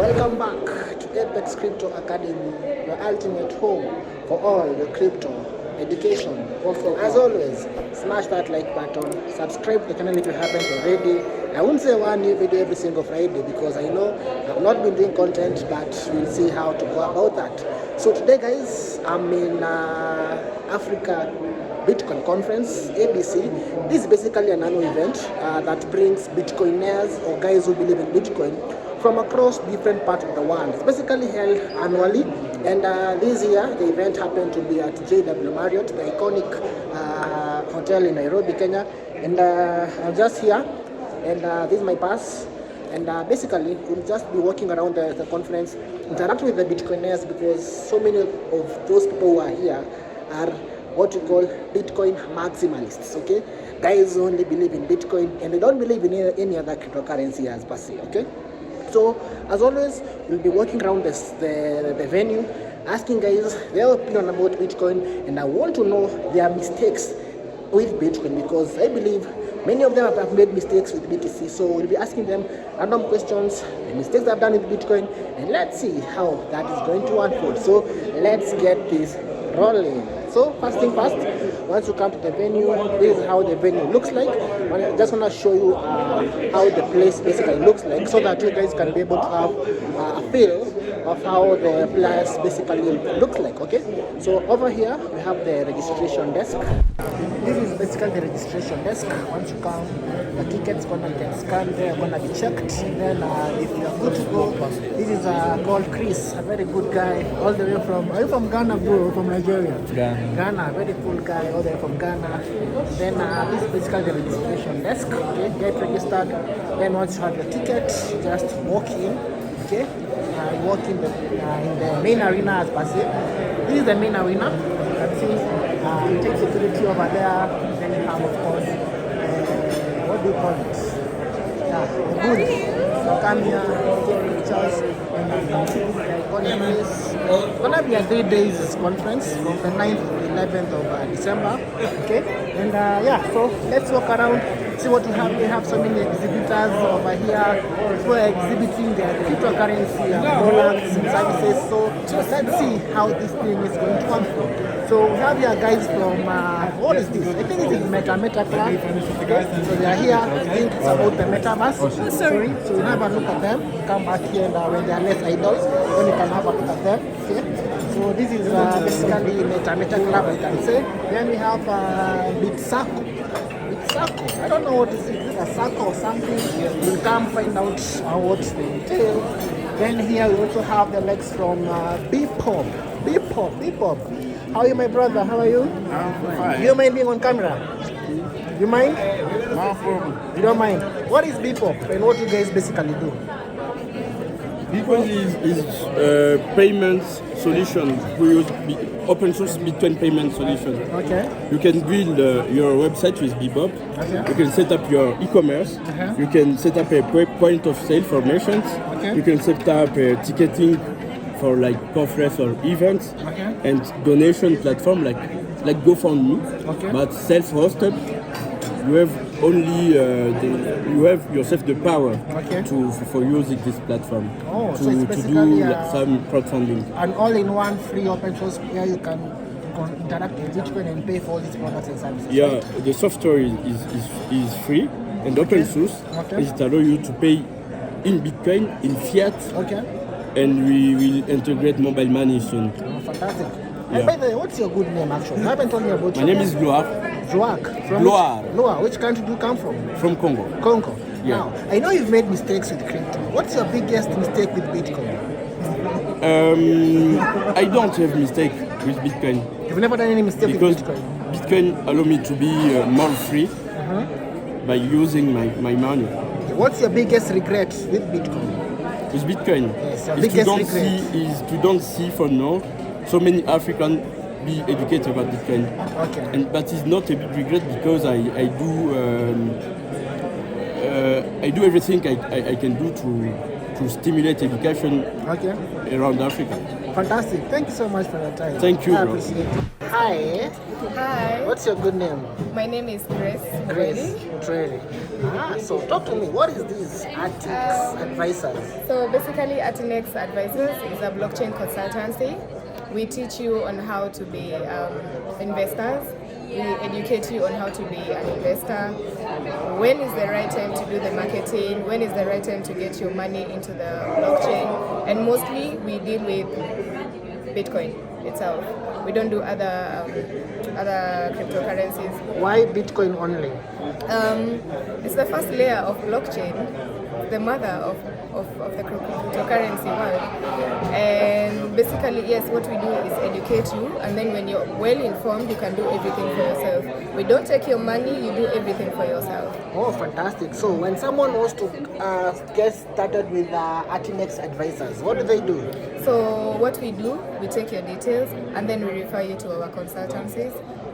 Welcome back to Apex Crypto Academy, your ultimate home for all your crypto education. As always, smash that like button, subscribe to the channel if you haven't already. I won't say one new video every single Friday because I know I've not been doing content, but we'll see how to go about that. So today guys, I'm in Africa Bitcoin Conference, ABC. This is basically an annual event that brings Bitcoiners or guys who believe in Bitcoin from across different parts of the world. It's basically held annually, and this year the event happened to be at JW Marriott, the iconic hotel in Nairobi, Kenya. And I'm just here, and this is my pass. And basically, we'll just be walking around the conference, interacting with the Bitcoiners, because so many of those people who are here are what you call Bitcoin maximalists, okay? Guys who only believe in Bitcoin and they don't believe in any other cryptocurrency as per se, okay? So, as always, we'll be walking around the venue, asking guys their opinion about Bitcoin, and I want to know their mistakes with Bitcoin, because I believe many of them have made mistakes with BTC. So we'll be asking them random questions, the mistakes they've done with Bitcoin, and let's see how that is going to unfold. So let's get this rolling. So first thing first, once you come to the venue, this is how the venue looks like. I just want to show you how the place basically looks like, so that you guys can be able to have a feel of how the place basically looks like, okay? So over here, we have the registration desk. This is basically the registration desk. Once you come, the ticket's gonna get scanned, they're gonna be checked. Then if you're good to go, this is called Chris, a very good guy, all the way from, are you from Ghana, bro, or from Nigeria? Ghana, very cool guy, all the way from Ghana. Then this is basically the registration desk, okay? Get registered. Then once you have your ticket, just walk in, okay? Walk in the main arena as per se. This is the main arena. You can see you take security over there. Then you have, of course, what do you call it? Yeah, the booth. So come here, take pictures, and the iconic place. It's gonna be a 3 days conference from the 9th to the 11th of December. Okay, and yeah, so let's walk around. See what we have. We have so many exhibitors over here who are exhibiting their cryptocurrency products and services. So let's see how this thing is going to unfold. So we have here guys from what is this? I think it is Meta Club. Okay, so they are here. I think it's about the metaverse. Oh, sorry. So we have a look at them. Come back here, and when they are less idols, then you can have a look at them. Okay. So this is basically Meta Club, I can say. Then we have Bitsaco. I don't know what is it. Is it a circle or something? We'll come find out what they entail. Then here we also have the legs from Bpop. How are you, my brother? How are you? I'm fine. Do you mind being on camera? You mind? No problem. You don't mind? What is Bpop and what you guys basically do? Because is payments solution. We use open source Bitcoin payment solution. Okay. You can build your website with Bebop. Okay. You can set up your e-commerce. You can set up a point of sale for merchants. Okay. You can set up ticketing for like conference or events, and donation platform like GoFundMe, but self-hosted. You have only you have yourself the power for using this platform to do some crowdfunding. An all-in-one free open source where you can interact with Bitcoin and pay for all these products and services. Yeah, right? The software is free and open source. It allows you to pay in Bitcoin, in fiat. And we will integrate mobile money soon. Oh, fantastic. Yeah. And by the way, what's your good name actually? I haven't told you about my name is Gloire. From Gloire. Which country do you come from? From Congo. Congo. Yeah. Now, I know you've made mistakes with crypto. What's your biggest mistake with Bitcoin? I don't have mistake with Bitcoin. You've never done any mistake because with Bitcoin? Bitcoin allow me to be more free by using my money. What's your biggest regret with Bitcoin? With Bitcoin, yes, to don't see for now so many Africans be educated about Bitcoin. But it's not a big regret because I do everything I can do to stimulate education around Africa. Fantastic! Thank you so much for your time. Thank you, I bro. appreciate it. Hi. Hi. What's your good name? My name is Grace. Grace. Treli. So talk to me. What is this Attinex Advisors? So basically, Attendee Advisors is a blockchain consultancy. We teach you on how to be investors. We educate you on how to be an investor. When is the right time to do the marketing? When is the right time to get your money into the blockchain? And mostly we deal with Bitcoin itself. We don't do other cryptocurrencies. Why Bitcoin only? It's the first layer of blockchain, the mother of the cryptocurrency world. And basically, yes, what we do is educate you, and then when you're well informed, you can do everything for yourself. We don't take your money, you do everything for yourself. Oh, fantastic. So when someone wants to get started with Attinex Advisors, what do they do? So what we do, we take your details, and then we refer you to our consultancies,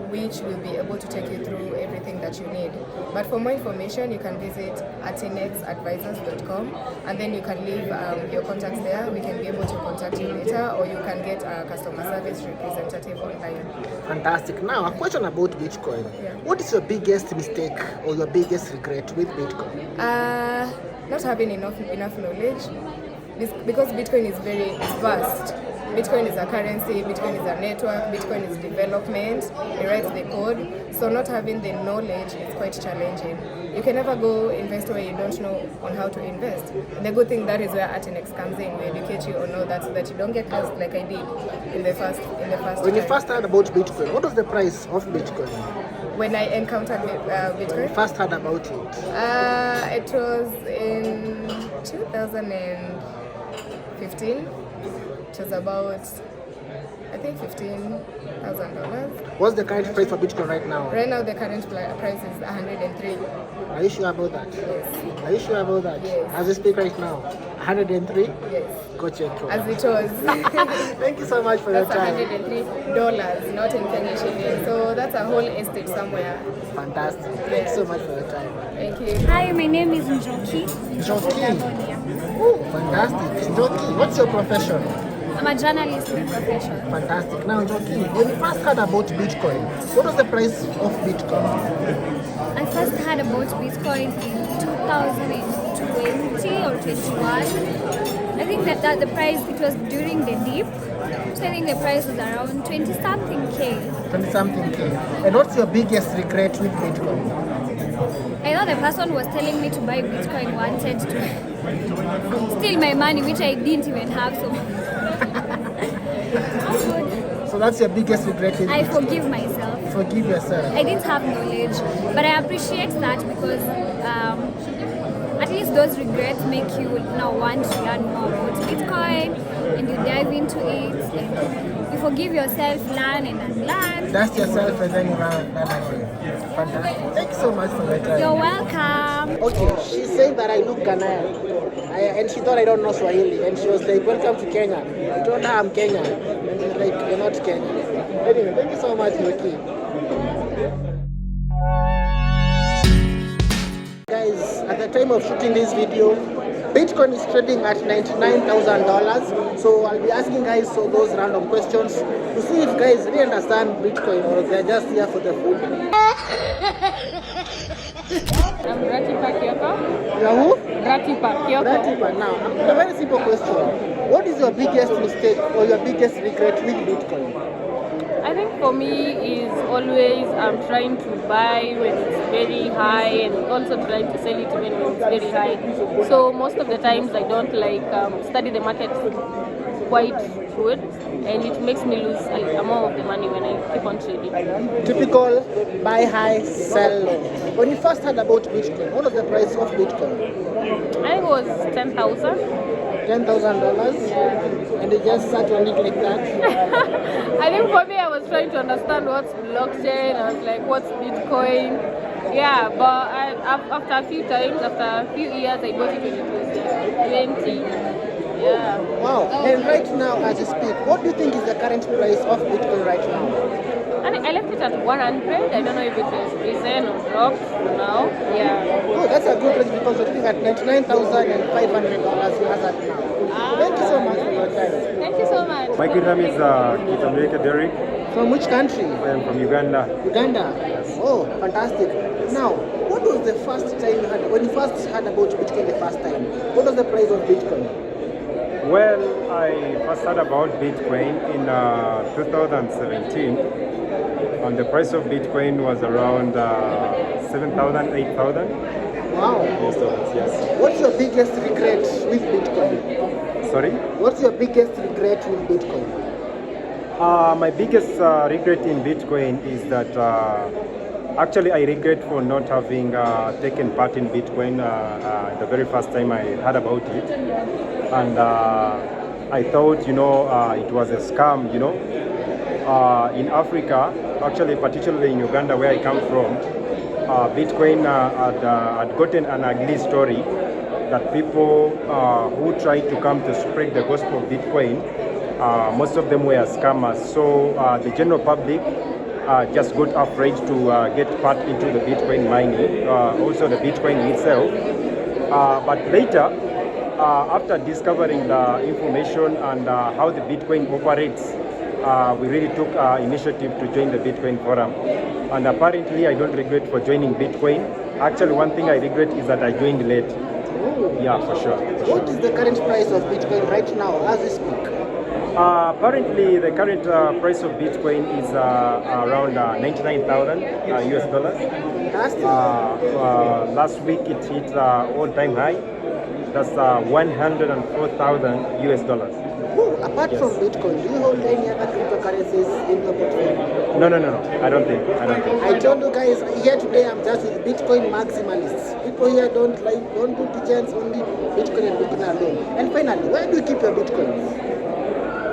which will be able to take you through everything that you need. But for more information, you can visit attendexadvisors.com, and then you can leave your contacts there. We can be able to contact you later, or you can get a customer service representative online. Fantastic. Now, a question about Bitcoin. Yeah. What is your biggest mistake or your biggest regret with Bitcoin? Not having enough knowledge, because Bitcoin is very vast. Bitcoin is a currency, Bitcoin is a network, Bitcoin is development, it writes the code. So not having the knowledge is quite challenging. You can never go invest where you don't know on how to invest. And the good thing, that is where Attinex comes in. We educate you on all that so that you don't get lost like I did in the first When you time. first heard about Bitcoin, what was the price of Bitcoin? When I encountered Bitcoin, First heard about it. it was in 2015. It was about, I think, $15,000. What's the current price for Bitcoin right now? Right now, the current price is 103. Are you sure about that? Yes. Are you sure about that? Yes. As we speak right now, 103? Yes. Go check. As it was. Thank you so much for your That's time. $103, not in Kenya shillings. So that's a whole estate somewhere. Fantastic. Thank you so much for your time. Thank you. Hi, my name is Njoki. Njoki. Oh, fantastic. Njoki, what's your profession? I'm a journalist by profession. Fantastic. Now, Njoki, when you first heard about Bitcoin, what was the price of Bitcoin? I first heard about Bitcoin in 2020 or 21. I think that the price, it was during the dip. So I think the price was around 20-something K. 20-something K. And what's your biggest regret with Bitcoin? I know the person was telling me to buy Bitcoin wanted to steal my money, which I didn't even have. So that's your biggest regret with I Bitcoin? forgive myself. Forgive yourself. I didn't have knowledge, but I appreciate that because at least those regrets make you now want to learn more about Bitcoin, and you dive into it, and you forgive yourself, learn and unlearn. Dust yourself and then you run again. Fantastic. Thank you so much for your time. You're welcome. Okay, she's saying that I look Ghanaian, and she thought I don't know Swahili, and she was like, welcome to Kenya. I told her I'm Kenyan, and she's like, you're not Kenyan. Anyway, thank you so much, Yoki. Guys, at the time of shooting this video, Bitcoin is trading at $99,000. So I'll be asking guys those random questions to see if guys really understand Bitcoin or if they're just here for the food. I'm Ratipa Kyoko. You're who? Ratipa Kyoko. Ratipa. Now, a very simple question. What is your biggest mistake or your biggest regret with Bitcoin? I think for me is always trying to buy when it's very high and also trying to sell it when it's very high. So most of the times I don't like study the market quite good, and it makes me lose a more of the money when I keep on trading. Typical buy high, sell low. When you first heard about Bitcoin, what was the price of Bitcoin? I think it was 10,000. $10,000? And you just sat on it like that? I think for me, I was trying to understand what's blockchain. I was like, what's Bitcoin? Yeah, but after a few times, after a few years, I got it when it was 20. Yeah. Wow. And right now, as you speak, what do you think is the current price of Bitcoin right now? And I left it at 100. I don't know if it was risen or dropped now. Yeah. Oh, that's a good range because we're looking at $99,500 as at now. Thank you so much for your time. Thank you so much. My good name is Kitameka Derek. From which country? I am from Uganda. Uganda. Oh, fantastic. Now, what do was the first time you had, when you first heard about Bitcoin the first time, what was the price of Bitcoin? Well, I first heard about Bitcoin in 2017, and the price of Bitcoin was around 7,000, 8,000. Wow. US dollars, yes. What's your biggest regret with Bitcoin? Sorry? What's your biggest regret with Bitcoin? My biggest regret in Bitcoin is that actually I regret for not having taken part in Bitcoin the very first time I heard about it. And I thought, it was a scam, in Africa, actually particularly in Uganda where I come from, Bitcoin had gotten an ugly story that people who tried to come to spread the gospel of Bitcoin, most of them were scammers. So the general public just got afraid to get part into the Bitcoin mining, also the Bitcoin itself. But later, after discovering the information and how the Bitcoin operates, we really took initiative to join the Bitcoin forum. And apparently, I don't regret for joining Bitcoin. Actually, one thing I regret is that I joined late. Yeah, for sure. What is the current price of Bitcoin right now as we speak? Apparently, the current price of Bitcoin is around 99,000 US dollars. Last week it hit all-time high. That's 104,000 US dollars. Apart from Bitcoin, do you hold any other cryptocurrencies in your portfolio? No. I don't think. I told you guys here today I'm just with Bitcoin maximalists. People here don't do diligence, only Bitcoin and Bitcoin alone. And finally, where do you keep your Bitcoins?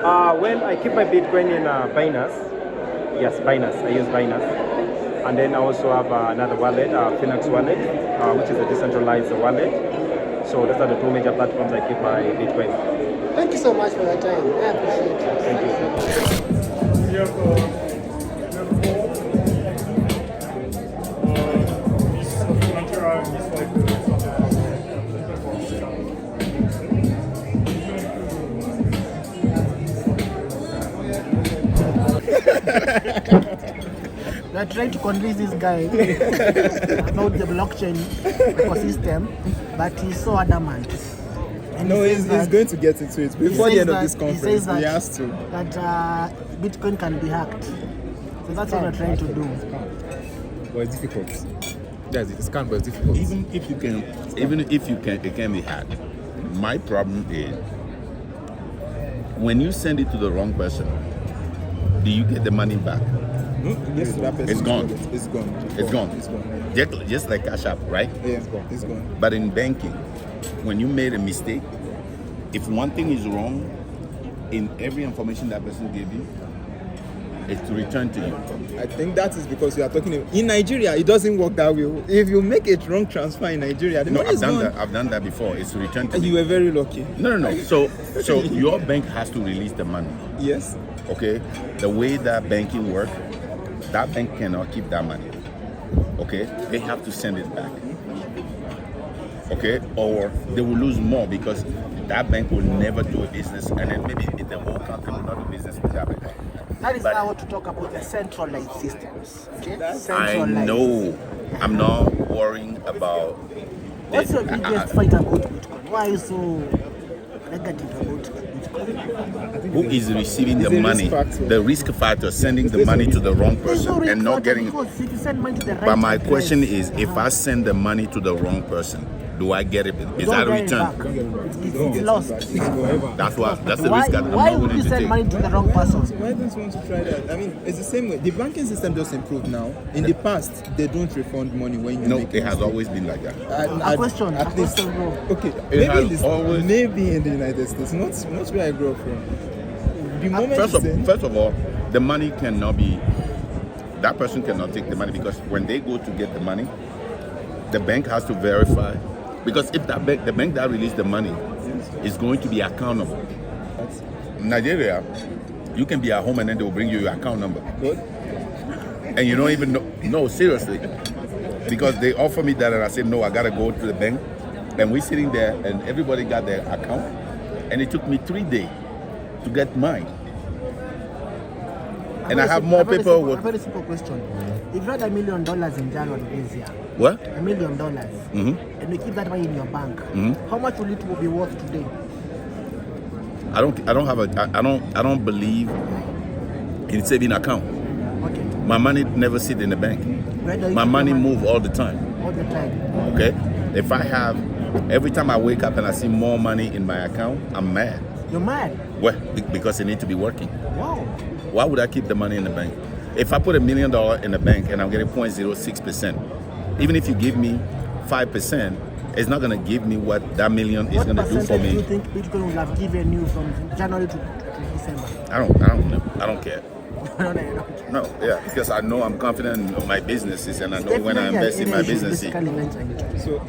Well, I keep my Bitcoin in Binance. Yes, Binance. I use Binance. And then I also have another wallet, Phoenix wallet, which is a decentralized wallet. So those are the two major platforms I keep my Bitcoin. Thank you so much for your time. I appreciate it. Thank you. We are trying to convince this guy about the blockchain ecosystem, but he's so adamant. And No, he he's says going to get into it before the end of this he conference. says He has to. that Bitcoin can be hacked. So that's what we're trying to do. But it's difficult. Yes, it's scam, but it's difficult. Even if it can be hacked. My problem is when you send it to the wrong person, do you get the money back? Yes, that person. It's gone. It's gone. It's gone. It's gone. Just like Cash App, right? Yeah, it's gone. It's gone. But in banking, when you made a mistake, if one thing is wrong in every information that person gave you, it's to return to you. I think that is because you are talking in Nigeria. It doesn't work that way. If you make a wrong transfer in Nigeria, the money is gone. I've done that before. It's to return to And me. you were very lucky. No. So your bank has to release the money. Yes. Okay? The way that banking works, that bank cannot keep that money. Okay? They have to send it back. Okay? Or they will lose more because that bank will never do a business, and then maybe the whole country will not do business with that bank. That is But- now to talk about the centralized systems. Okay? I Centralized. know. I'm not worrying about. What's your the- biggest fight about Bitcoin? Why are you so negative about Bitcoin? who is receiving the It's a money? risk factor. The risk factor, sending the money to the wrong There's no person risk and not factor getting. because if you send money to the right But my address, question is, if I send the money to the wrong person, do I get it? you Is don't that a get it return? back. It's lost. That's the Why, risk that I'm why not would willing you to send take. money to the wrong person? Why don't you want to try that? I mean, it's the same way. The banking system just improved now. In the past, they don't refund money when you No, make it has always been like that. A question, At least, bro. okay. has always- Maybe in the United States, not where I grew up from. The moment First you send- of all, the money cannot be. That person cannot take the money because when they go to get the money, the bank has to verify. Because if the bank that released the money is going to be accountable. In Nigeria, you can be at home and then they will bring you your account number. Good. And you don't even know. No, seriously. Because they offer me that and I said, no, I got to go to the bank. And we're sitting there and everybody got their account. And it took me 3 days to get mine. And I have more A very people simple- with. A very simple question. If you had $1 million in January this year, What? $1 million, and you keep that money in your bank, how much will it be worth today? I don't believe in saving account. Okay. My money never sit in the bank. Where do you My keep money your move all the time. all the time? Okay? If I have, every time I wake up and I see more money in my account, I'm mad. You're mad. Well, because it need to be working. Wow. Why would I keep the money in the bank? If I put $1 million in the bank and I'm getting 0.06%, even if you give me 5%, it's not going to give me what that million is going to do for What percentage do me. you think Bitcoin will have given you from January to December? I don't know. I don't care. No, yeah, because I know I'm confident in my businesses and I know when I invest in my business. So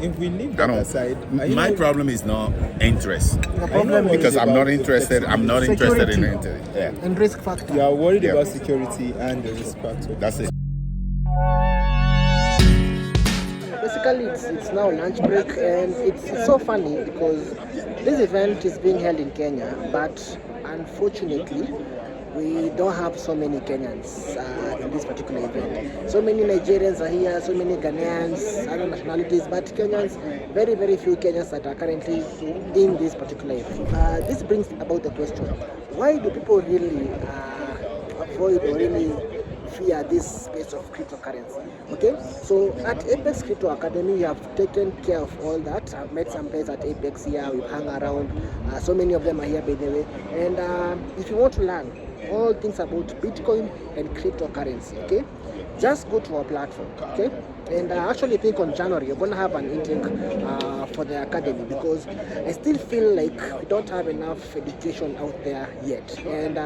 if we leave that aside, My problem is not interest. problem is Because I'm not about interested. I'm not interested in interest. Yeah, and risk factor. you are worried Yeah. about security and the risk factor. that's it. Basically, it's now lunch break, and it's so funny because this event is being held in Kenya, but unfortunately, we don't have so many Kenyans in this particular event. So many Nigerians are here, so many Ghanaians, other nationalities, but Kenyans, very, very few Kenyans that are currently in this particular event. This brings about the question, why do people really avoid or really fear this space of cryptocurrency? Okay, so at Apex Crypto Academy, we have taken care of all that. I've met some guys at Apex here, we've hung around, so many of them are here by the way, and if you want to learn all things about Bitcoin and cryptocurrency, okay, just go to our platform, okay? And I actually think on January you're going to have an intake for the academy, because I still feel like we don't have enough education out there yet, and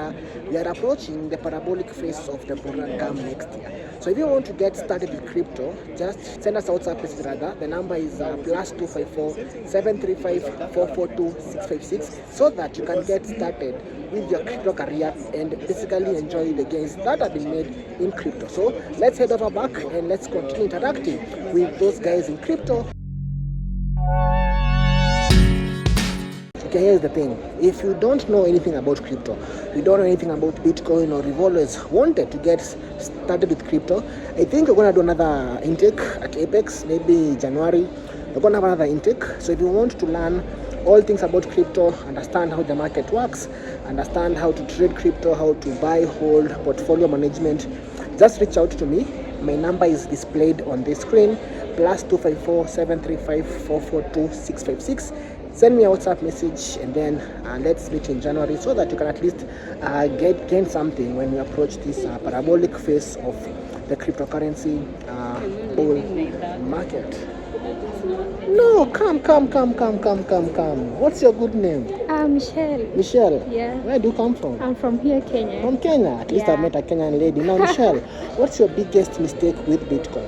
we are approaching the parabolic phase of the program next year. So if you want to get started with crypto, just send us a WhatsApp message rather. The number is +254 735 442 656, so that you can get started with your crypto career and basically enjoy the gains that have been made in crypto. So let's head over back and let's continue interacting with those guys in crypto. Okay, here's the thing. If you don't know anything about crypto, you don't know anything about Bitcoin, or you've always wanted to get started with crypto, I think we're going to do another intake at Apex, maybe January. We're going to have another intake. So if you want to learn all things about crypto, understand how the market works, understand how to trade crypto, how to buy, hold, portfolio management, just reach out to me. My number is displayed on the screen, +254 735 442 656. Send me a WhatsApp message, and then let's meet in January, so that you can at least gain something when we approach this parabolic phase of the cryptocurrency bull market. No, come. What's your good name? Michelle. Michelle. Yeah. Where do you come from? I'm from here, Kenya. From Kenya. At least I met a Kenyan lady. Now, Michelle, what's your biggest mistake with Bitcoin?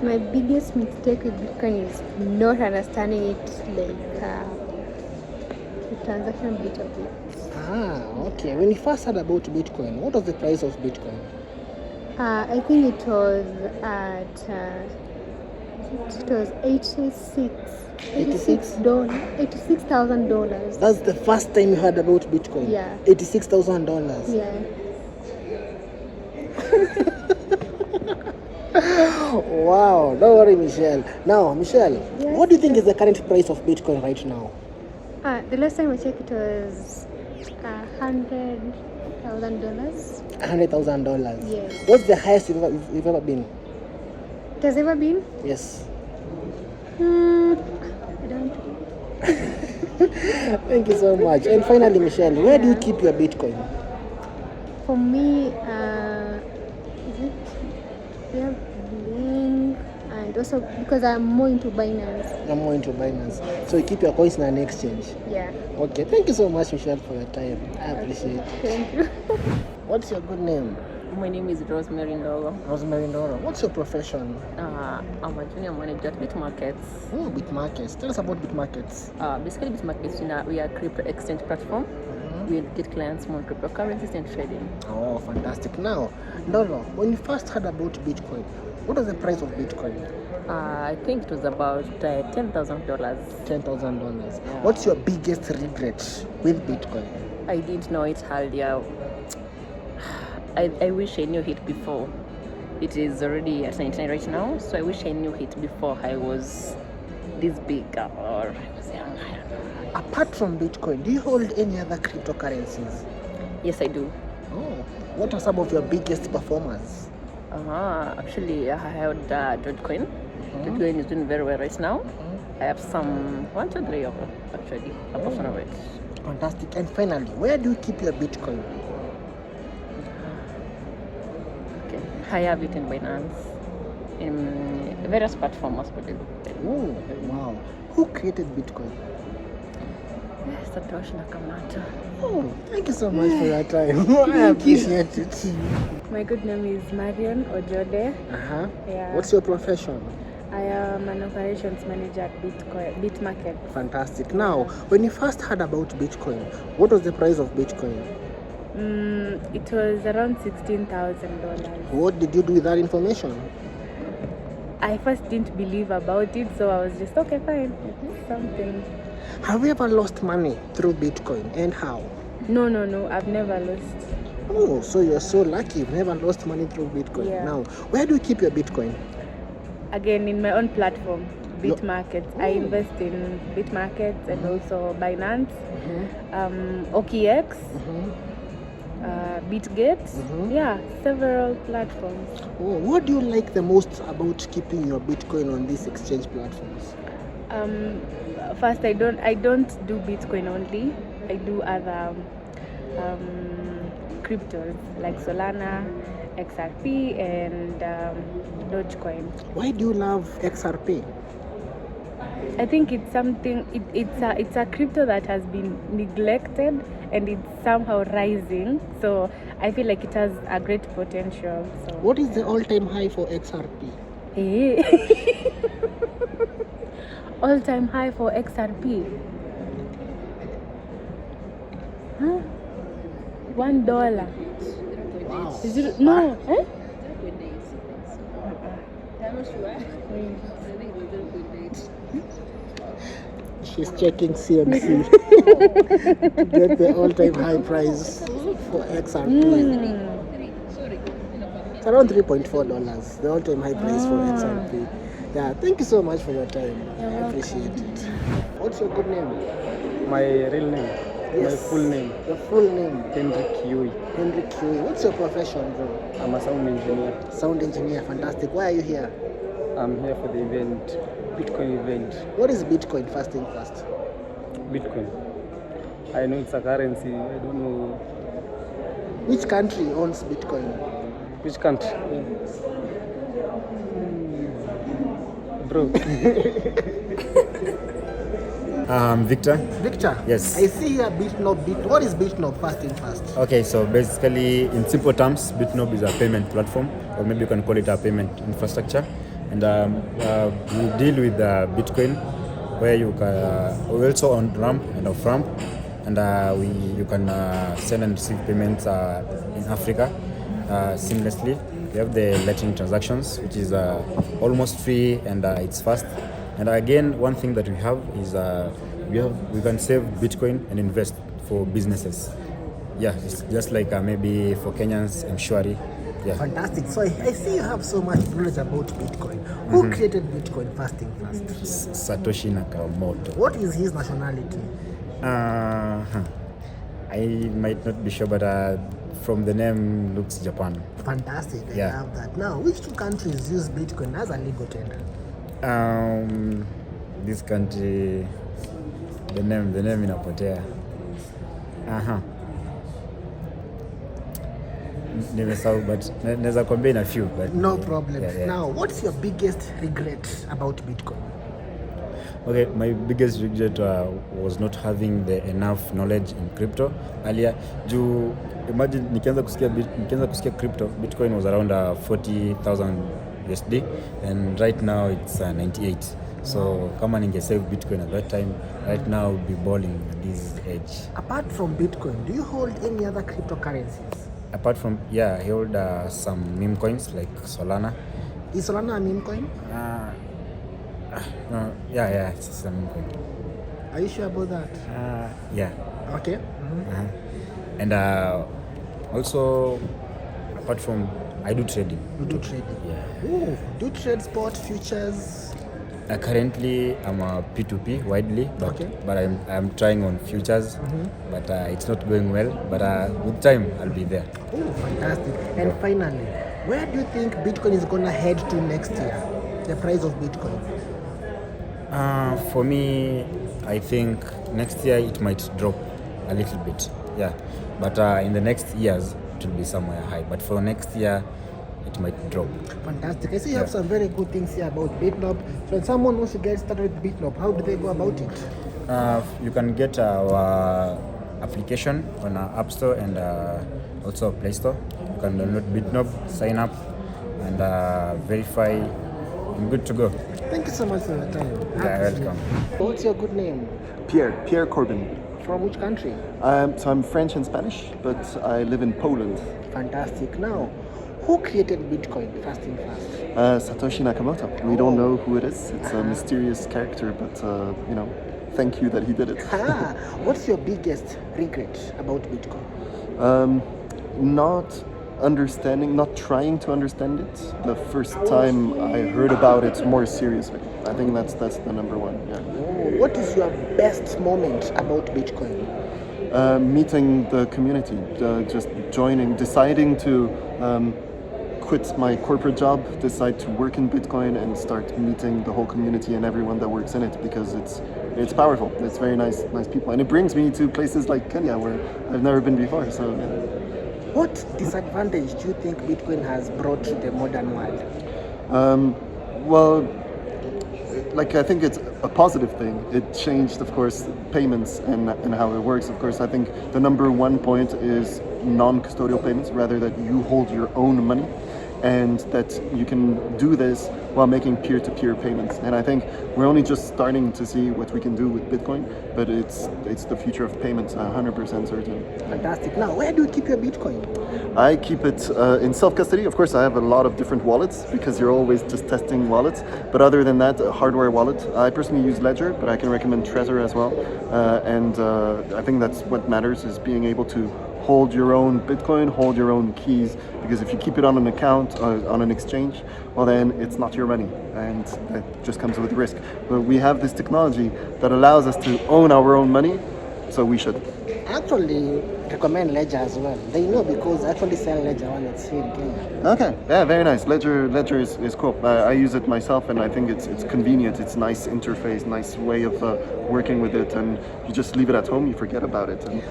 My biggest mistake with Bitcoin is not understanding it, like the transaction bit of it. Okay. When you first heard about Bitcoin, what was the price of Bitcoin? I think it was at $86,000. That's the first time you heard about Bitcoin? Yeah. $86,000? Yeah. Wow, don't worry, Michelle. Now, Michelle, Yes. what do you think is the current price of Bitcoin right now? The last time I checked, it was $100,000. $100,000? Yes. What's the highest you've ever been? It has ever been? Yes. I don't know. Thank you so much. And finally, Michelle, where do you keep your Bitcoin? For me, is it? We have Link, and also because I'm more into Binance. I'm more into Binance. So you keep your coins in an exchange? Yeah. Okay, thank you so much, Michelle, for your time. I appreciate it. Thank you. What's your good name? My name is Rosemary Ndolo. Rosemary Ndoro. What's your profession? I'm a junior manager at BitMarkets. Oh, BitMarkets. Tell us about BitMarkets. Basically, BitMarkets, we are a crypto exchange platform. We get clients on cryptocurrencies and trading. Oh, fantastic. Now, Ndoro, when you first heard about Bitcoin, what was the price of Bitcoin? I think it was about $10,000. $10,000. What's your biggest regret with Bitcoin? I didn't know it earlier. I wish I knew it before. it is already at 99 right now. So I wish I knew it before I was this big or I was young. I don't know. Apart from Bitcoin, do you hold any other cryptocurrencies? Yes, I do. Oh, what are some of your biggest performers? Actually, I held Dogecoin. Dogecoin is doing very well right now. I have some 1, 2, 3 of them actually. A portion of it. Fantastic. And finally, where do you keep your Bitcoin? Okay. I have it in Binance, in various platforms. Oh, wow. Who created Bitcoin? Satoshi Nakamoto. Oh, thank you so much for your time. I appreciate it. My good name is Marion Ojode. Uh-huh. Yeah. What's your profession? I am an operations manager at BitMarket. Fantastic. Now, when you first heard about Bitcoin, what was the price of Bitcoin? It was around $16,000. What did you do with that information? I first didn't believe about it, so I was just, okay, fine, it's something. Have you ever lost money through Bitcoin, and how? No, I've never lost. Oh, so you're so lucky. You've never lost money through Bitcoin. Yeah. Now, where do you keep your Bitcoin? Again, in my own platform, BitMarket. I invest in BitMarket and also Binance, OKX, BitGate. Yeah, several platforms. Oh, what do you like the most about keeping your Bitcoin on these exchange platforms? First, I don't do Bitcoin only. I do other cryptos like Solana, XRP, and Dogecoin. Why do you love XRP? I think it's something. It's a crypto that has been neglected and it's somehow rising. So I feel like it has a great potential. So what is the all-time high for XRP? All-time high for XRP. Huh? $1. Wow. Is it no? Eh? She's checking CMC to get the all-time high price for XRP. It's around $3.4, the all-time high price for XRP. Yeah, thank you so much for your time. I appreciate it. What's your good name? My real name? Yes. My full name? Your full name? Henry Kiwi. Henry Kiwi. What's your profession, bro? I'm a sound engineer. Sound engineer, fantastic. Why are you here? I'm here for the event, Bitcoin event. What is Bitcoin, first thing first? Bitcoin. I know it's a currency. I don't know. Which country owns Bitcoin? Which country? Bro. Victor. Victor? Yes. I see here BitNob. What is BitNob, first thing first? Okay, so basically, in simple terms, BitNob is a payment platform, or maybe you can call it a payment infrastructure. And we deal with Bitcoin, where you can we also on ramp and off ramp, and you can send and receive payments in Africa seamlessly. We have the Lightning transactions, which is almost free and it's fast. And again, one thing that we have is we can save Bitcoin and invest for businesses. Yeah, it's just like maybe for Kenyans, M-Shwari. Yeah. Fantastic. So I see you have so much knowledge about Bitcoin. Who created Bitcoin, first thing first? Satoshi Nakamoto. What is his nationality? I might not be sure, but from the name looks Japan. Fantastic. I Yeah. love that. Now, which two countries use Bitcoin as a legal tender? This country, the name inapotea. Nimesahau, but naweza kuambia in a few. But No problem. Yeah. Now, what's your biggest regret about Bitcoin? Okay, my biggest regret was not having the enough knowledge in crypto earlier. Imagine nikianza kusikia crypto, Bitcoin was around 40,000 USD, and right now it's 98. So kama ningesave Bitcoin at that time, right now I would be balling at this age. Apart from Bitcoin, do you hold any other cryptocurrencies? Apart from, I hold some meme coins like Solana. Is Solana a meme coin? No, yeah, it's a meme coin. Are you sure about that? Yeah. Okay. And also, apart from I do trading. You do trading? Yeah. Ooh, do you trade spot futures? Currently, I'm a P2P widely, but I'm trying on futures, but it's not going well. But with time, I'll be there. Oh, fantastic. And finally, where do you think Bitcoin is going to head to next year? The price of Bitcoin? For me, I think next year it might drop a little bit. Yeah, but in the next years, it will be somewhere high. But for next year, it might drop. Fantastic. I see you have some very good things here about BitNob. So when someone wants to get started with BitNob, how do they go about it? You can get our application on our App Store and also Play Store. You can download BitNob, sign up, and verify. I'm good to go. Thank you so much for your time. Yeah, welcome. What's your good name? Pierre Corbin. From which country? So I'm French and Spanish, but I live in Poland. Fantastic. Now, who created Bitcoin first and fast? Satoshi Nakamoto. We don't know who it is. It's a mysterious character, but thank you that he did it. What's your biggest regret about Bitcoin? Not trying to understand it. The first time I heard about it more seriously. I think that's the number one. Yeah. What is your best moment about Bitcoin? Meeting the community, just deciding to quit my corporate job, decide to work in Bitcoin and start meeting the whole community and everyone that works in it, because it's powerful. It's very nice people, and it brings me to places like Kenya where I've never been before. So. Yeah. What disadvantage do you think Bitcoin has brought to the modern world? I think it's a positive thing. It changed, of course, payments and how it works. Of course, I think the number one point is non-custodial payments, rather that you hold your own money, and that you can do this while making peer-to-peer payments. And I think we're only just starting to see what we can do with Bitcoin, but it's the future of payments, 100% certain. Fantastic. Now, where do you keep your Bitcoin? I keep it in self-custody. Of course, I have a lot of different wallets, because you're always just testing wallets. But other than that, a hardware wallet. I personally use Ledger, but I can recommend Trezor as well. And I think that's what matters, is being able to hold your own Bitcoin, hold your own keys, because if you keep it on an account, on an exchange, well then it's not your money, and that just comes with risk. But we have this technology that allows us to own our own money, so we should. Actually recommend Ledger as well. They know, because I actually sell Ledger wallets here in Kenya. Okay, yeah, very nice. Ledger is cool. I use it myself, and I think it's convenient. It's nice interface, nice way of working with it, and you just leave it at home, you forget about it. And,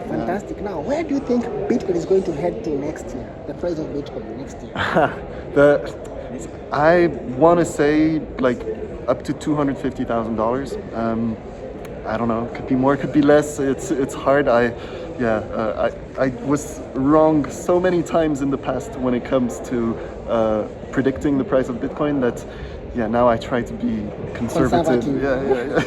fantastic. Now, where do you think Bitcoin is going to head to next year? The price of Bitcoin next year? I want to say up to $250,000. I don't know. Could be more, could be less. It's hard. I was wrong so many times in the past when it comes to predicting the price of Bitcoin that. Yeah, now I try to be conservative. Yeah.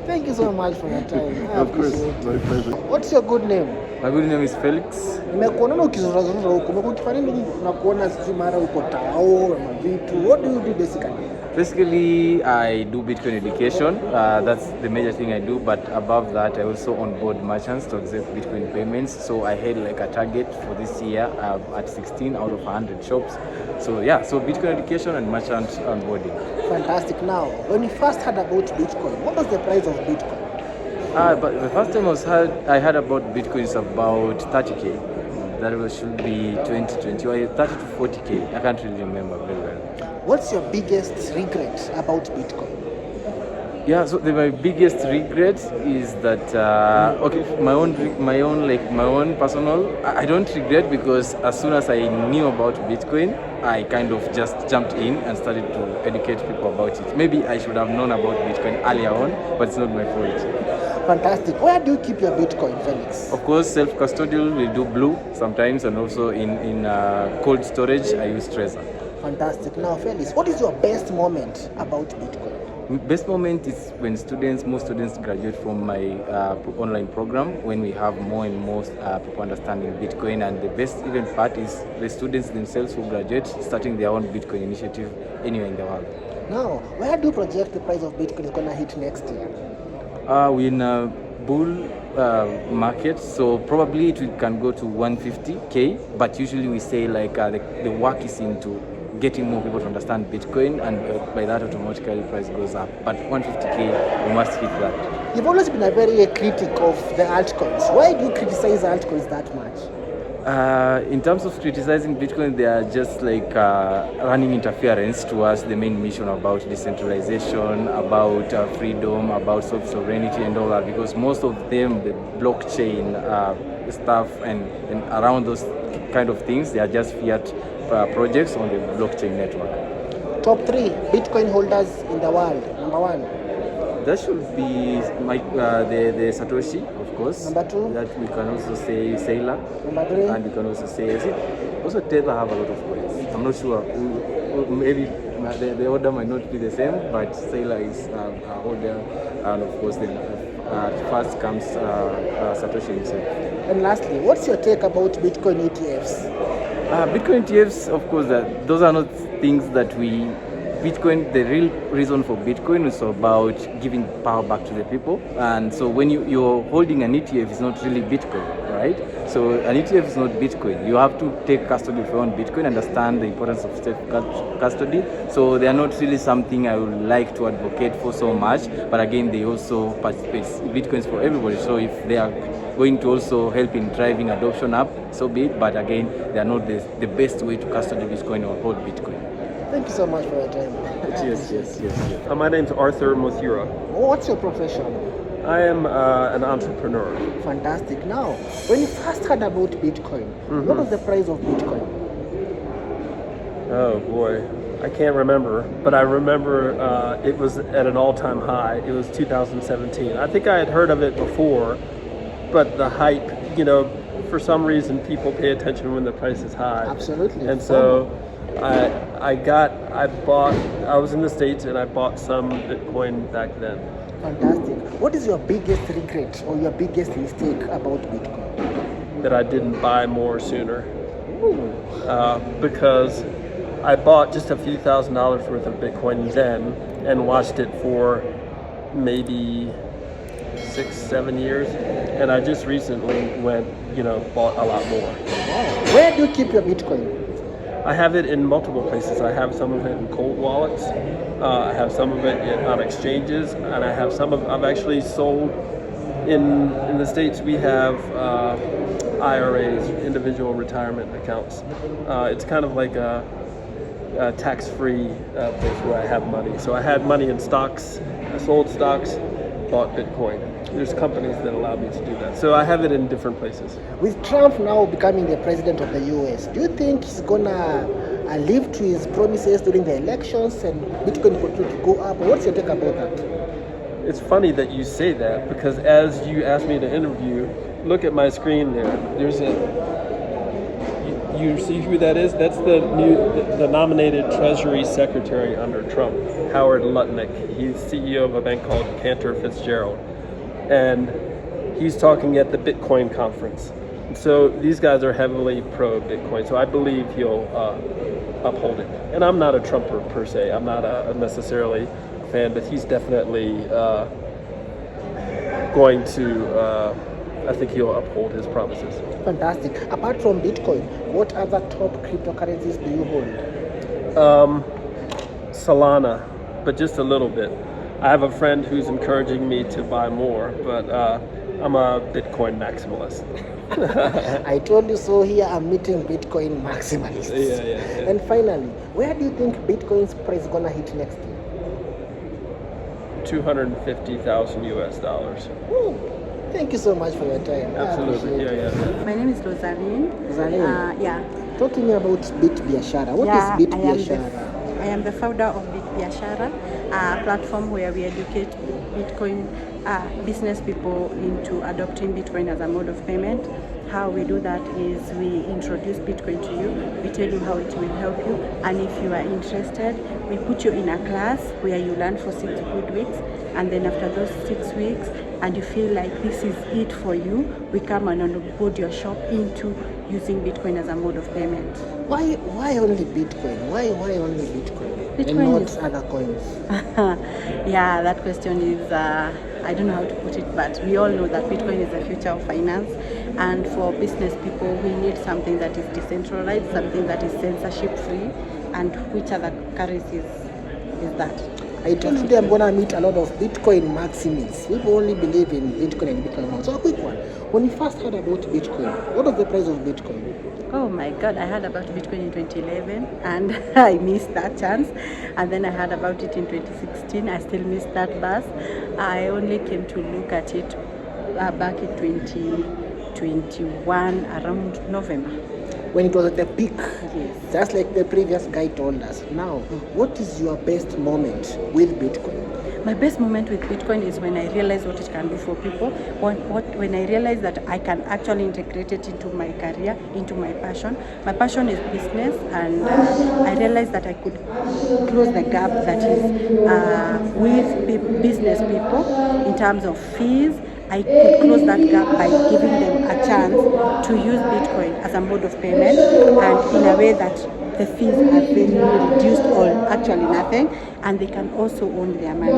Thank you so much for your time. Of course, my pleasure. What's your good name? My good name is Felix. Nimekuona ukizurura huko. Umekufanya nini? Nakuona sisi mara uko tao na vitu. What do you do basically? Basically, I do Bitcoin education. That's the major thing I do. But above that, I also onboard merchants to accept Bitcoin payments. So I had a target for this year at 16 out of 100 shops. So Bitcoin education and merchant onboarding. Fantastic. Now, when you first heard about Bitcoin, what was the price of Bitcoin? But the first time I heard about Bitcoin is about 30K. That should be 2020, or 30 to 40K. I can't really remember very well. What's your biggest regret about Bitcoin? Yeah, so my biggest regret is that my own personal. I don't regret, because as soon as I knew about Bitcoin, I kind of just jumped in and started to educate people about it. Maybe I should have known about Bitcoin earlier on, but it's not my fault. Fantastic. Where do you keep your Bitcoin, Felix? Of course, self-custodial, we do Blue sometimes, and also in cold storage, I use Trezor. Fantastic. Now, Felix, what is your best moment about Bitcoin? Best moment is when most students graduate from my online program, when we have more and more people understanding Bitcoin, and the best even part is the students themselves who graduate starting their own Bitcoin initiative anywhere in the world. Now, where do you project the price of Bitcoin is going to hit next year? We're in a bull market, so probably it can go to 150K, but usually we say like the work is into getting more people to understand Bitcoin, and by that automatically price goes up. But 150K, we must hit that. You've always been a very critic of the altcoins. Why do you criticize altcoins that much? In terms of criticizing Bitcoin, they are just like running interference towards the main mission about decentralization, about freedom, about sovereignty and all that, because most of them, the blockchain stuff and around those kind of things, they are just fiat projects on the blockchain network. Top 3 Bitcoin holders in the world. Number 1. That should be the Satoshi, of course. Number 2. That we can also say Sailor. Number 3. And we can also say, also Tether have a lot of coins. I'm not sure. Maybe the order might not be the same, but Sailor is a holder, and of course then first comes Satoshi himself. And lastly, what's your take about Bitcoin ETFs? Bitcoin ETFs, of course, those are not things that Bitcoin, the real reason for Bitcoin is about giving power back to the people. And so when you're holding an ETF, it's not really Bitcoin, right? So an ETF is not Bitcoin. You have to take custody of your own Bitcoin, understand the importance of self-custody. So they are not really something I would like to advocate for so much. But again, they also participate. Bitcoins for everybody. So if they are going to also help in driving adoption up, so be it. But again, they are not the best way to custody Bitcoin or hold Bitcoin. Thank you so much for your time. Yes. My name's Arthur Muthura. What's your profession? I am an entrepreneur. Fantastic. Now, when you first heard about Bitcoin, what was the price of Bitcoin? Oh boy, I can't remember, but I remember it was at an all-time high. It was 2017. I think I had heard of it before, but the hype, for some reason people pay attention when the price is high. Absolutely. And so I was in the States and I bought some Bitcoin back then. Fantastic. What is your biggest regret or your biggest mistake about Bitcoin? That I didn't buy more sooner. Because I bought just a few $1,000s worth of Bitcoin then and watched it for maybe 6-7 years, and I just recently bought a lot more. Wow. Where do you keep your Bitcoin? I have it in multiple places. I have some of it in cold wallets. I have some of it on exchanges, and I have I've actually sold in the States. We have IRAs, individual retirement accounts. It's kind of like a tax-free place where I have money. So I had money in stocks. I sold stocks, bought Bitcoin. There's companies that allow me to do that. So I have it in different places. With Trump now becoming the president of the US, do you think he's gonna live to his promises during the elections and Bitcoin continue to go up? What's your take about that? It's funny that you say that, because as you asked me to interview, look at my screen there. There's you see who that is? That's the nominated Treasury Secretary under Trump, Howard Lutnick. He's CEO of a bank called Cantor Fitzgerald. And he's talking at the Bitcoin conference. So these guys are heavily pro-Bitcoin, so I believe he'll uphold it. And I'm not a Trumper per se. I'm not necessarily a fan, but he's definitely going to, I think he'll uphold his promises. Fantastic. Apart from Bitcoin, what other top cryptocurrencies do you hold? Solana, but just a little bit. I have a friend who's encouraging me to buy more, but I'm a Bitcoin maximalist. I told you so. Here I'm meeting Bitcoin maximalists. Yeah. And finally, where do you think Bitcoin's price is gonna hit next year? $250,000 US. Ooh. Thank you so much for your time. Absolutely. Yeah. My name is Rosaline. Yeah. Talk to me about BitBiashara. What is BitBiashara? I am the founder of BitBiashara, a platform where we educate Bitcoin business people into adopting Bitcoin as a mode of payment. How we do that is we introduce Bitcoin to you, we tell you how it will help you, and if you are interested, we put you in a class where you learn for 6 good weeks, and then after those 6 weeks, and you feel like this is it for you, we come and onboard your shop into using Bitcoin as a mode of payment. Why only Bitcoin? Why only Bitcoin? Bitcoin and not is other coins? Yeah, that question is I don't know how to put it, but we all know that Bitcoin is the future of finance. And for business people, we need something that is decentralized, something that is censorship free. And which other currencies is that? I told you today I'm going to meet a lot of Bitcoin maximists. People only believe in Bitcoin and Bitcoin. So a quick one. When you first heard about Bitcoin, what was the price of Bitcoin? Oh my God, I heard about Bitcoin in 2011 and I missed that chance. And then I heard about it in 2016. I still missed that bus. I only came to look at it back in 2021 around November. When it was at the peak, yes. Just like the previous guy told us. Now, what is your best moment with Bitcoin? My best moment with Bitcoin is when I realize what it can do for people. When I realize that I can actually integrate it into my career, into my passion. My passion is business, and I realized that I could close the gap that is with business people in terms of fees. I could close that gap by giving them a chance to use Bitcoin as a mode of payment, and in a way that the fees are very reduced or actually nothing, and they can also own their money.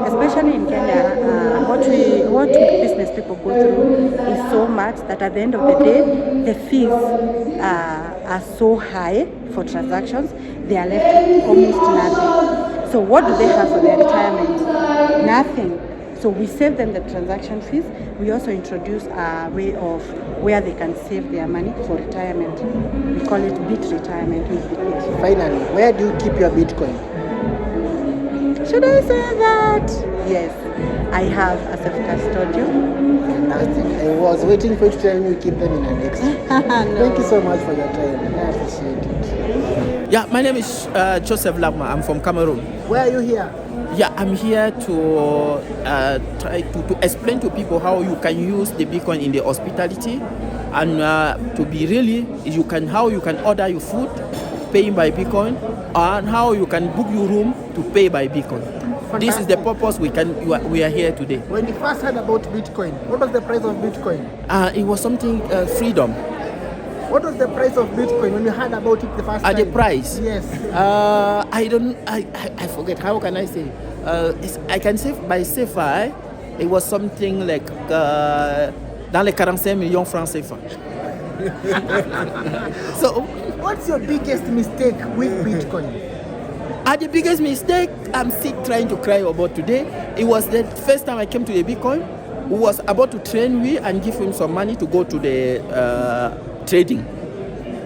Especially in Kenya, what business people go through is so much that at the end of the day, the fees are so high for transactions, they are left with almost nothing. So what do they have for their retirement? Nothing. So we save them the transaction fees. We also introduce a way of where they can save their money for retirement. We call it Bit Retirement with Bitcoin. Finally, where do you keep your Bitcoin? Should I say that? Yes, I have a self-custodian. Fantastic. I was waiting for you to tell me you keep them in an extra. No. Thank you so much for your time. I appreciate it. Yeah, my name is Joseph Lagma. I'm from Cameroon. Why are you here? Yeah, I'm here to try to explain to people how you can use the Bitcoin in the hospitality, and to be really, how you can order your food, paying by Bitcoin, and how you can book your room to pay by Bitcoin. Fantastic. This is the purpose we are here today. When you first heard about Bitcoin, what was the price of Bitcoin? It was something freedom. What was the price of Bitcoin when you heard about it the first time? The price? Yes. I forget. How can I say? I can say by CFA, it was something like dans les 45 millions francs CFA. So, what's your biggest mistake with Bitcoin? The biggest mistake I'm still trying to cry about today. It was the first time I came to the Bitcoin. Who was about to train me and give him some money to go to the trading.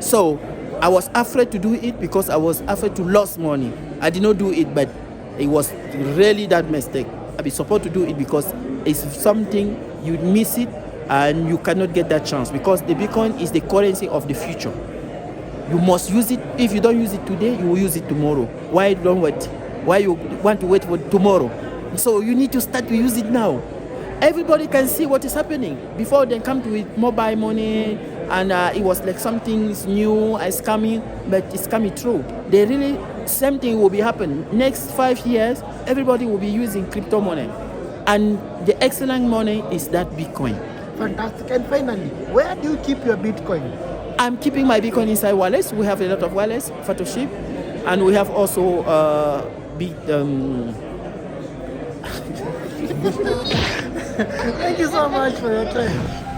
So I was afraid to do it because I was afraid to lose money. I did not do it, but it was really that mistake. I be supposed to do it because it's something you miss it and you cannot get that chance, because the Bitcoin is the currency of the future. You must use it. If you don't use it today, you will use it tomorrow. Why don't wait? Why you want to wait for tomorrow? So you need to start to use it now. Everybody can see what is happening. Before they come to with mobile money, and it was like something new, is coming, but it's coming true. They really, same thing will be happening. Next 5 years, everybody will be using crypto money. And the excellent money is that Bitcoin. Fantastic. And finally, where do you keep your Bitcoin? I'm keeping my Bitcoin inside wallets. We have a lot of wallets, Photoshop, and we have also Thank you so much for your time.